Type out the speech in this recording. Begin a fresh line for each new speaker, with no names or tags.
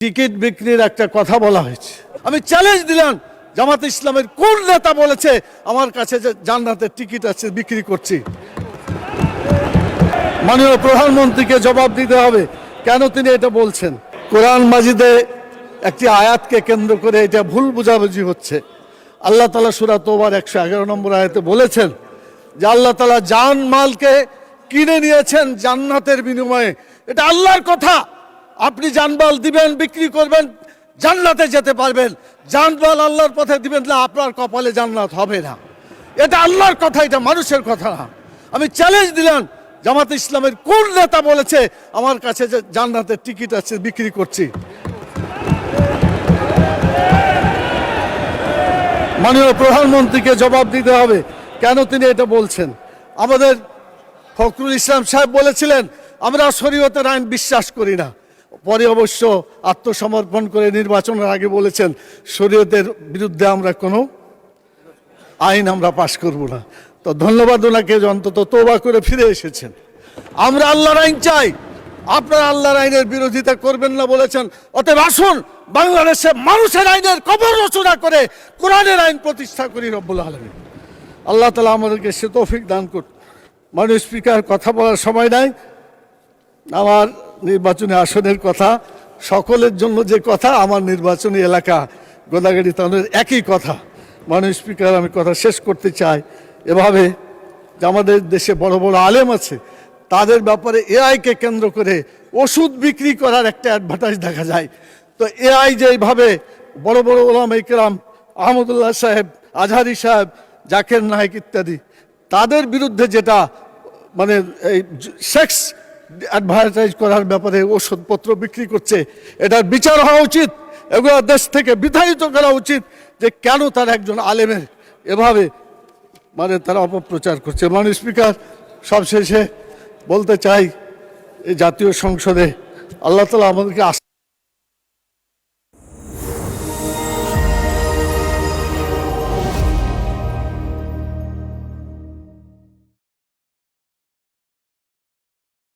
Ticket বিক্রির একটা কথা বলা হয়েছে। আমি চ্যালেঞ্জ দিলাম, জামাত ইসলামের কোন নেতা বলেছে আমার কাছে যে জান্নাতের টিকিট আছে বিক্রি করছি? মাননীয় প্রধানমন্ত্রীকে জবাব দিতে হবে কেন তিনি এটা বলছেন। কোরআন মাজিদে একটি আয়াতকে কেন্দ্র করে এটা ভুল বোঝাবুঝি হচ্ছে। আল্লাহ তাআলা সূরা তওবার 111 নম্বর আয়াতে বলেছেন যে আল্লাহ তাআলা জান মালকে কিনে নিয়েছেন জান্নাতের বিনিময়ে। এটা আল্লাহর কথা। আপনি জানমাল দিবেন, বিক্রি করবেন, জান্নাতে যেতে পারবেন। জানমাল আল্লাহর পথে দিবেন না, আপনার কপালে জান্নাত হবে না। এটা আল্লাহর কথা, এটা মানুষের কথা না। আমি চ্যালেঞ্জ দিলাম, জামাত ইসলামের কোন নেতা বলেছে আমার কাছে যে জান্নাতের টিকিট আছে বিক্রি করছি? মাননীয় প্রধানমন্ত্রীকে জবাব দিতে হবে কেন তিনি এটা বলছেন। আমাদের ফখরুল ইসলাম সাহেব বলেছিলেন আমরা শরীয়তের আইন বিশ্বাস করি না, পরে অবশ্য আত্মসমর্পণ করে নির্বাচনের আগে বলেছেন শরীয়তের বিরুদ্ধে আমরা কোনো আইন আমরা পাশ করব না। তো ধন্যবাদ ওনাকে অন্তত তওবা করে ফিরে এসেছেন। আমরা আল্লাহর আইন চাই, আপনারা আল্লাহর আইনের বিরোধিতা করবেন না বলেছেন। অতএব আসুন বাংলাদেশে মানুষের আইনের কবর রচনা করে কোরআনের আইন প্রতিষ্ঠা করি রব্বুল আলামিন। আল্লাহ তাআলা আমাদেরকে সে তৌফিক দান করুন। মাননীয় স্পিকার, কথা বলার সময় নাই। আমার নির্বাচনী আসনের কথা সকলের জন্য যে কথা, আমার নির্বাচনী এলাকা গোদাগাড়ি থানার একই কথা। মাননীয় স্পিকার, আমি কথা শেষ করতে চাই এভাবে যে আমাদের দেশে বড় বড় আলেম আছে, তাদের ব্যাপারে এআইকে কেন্দ্র করে ওষুধ বিক্রি করার একটা অ্যাডভার্টাইজ দেখা যায়। তো এআই যে এইভাবে বড় বড় ওলামায়ে কেরাম আহমদুল্লাহ সাহেব, আজহারি সাহেব, জাকের নায়েক ইত্যাদি তাদের বিরুদ্ধে যেটা মানে এই সেক্স অ্যাডভার্টাইজ করার ব্যাপারে ওষুধপত্র বিক্রি করছে, এটার বিচার হওয়া উচিত। এগুলো দেশ থেকে বিতাড়িত করা উচিত যে কেন তারা একজন আলেমের এভাবে মানে তারা অপপ্রচার করছে। মাননীয় স্পিকার, সবশেষে বলতে চাই এই জাতীয় সংসদে আল্লাহ তাআলা আমাদেরকে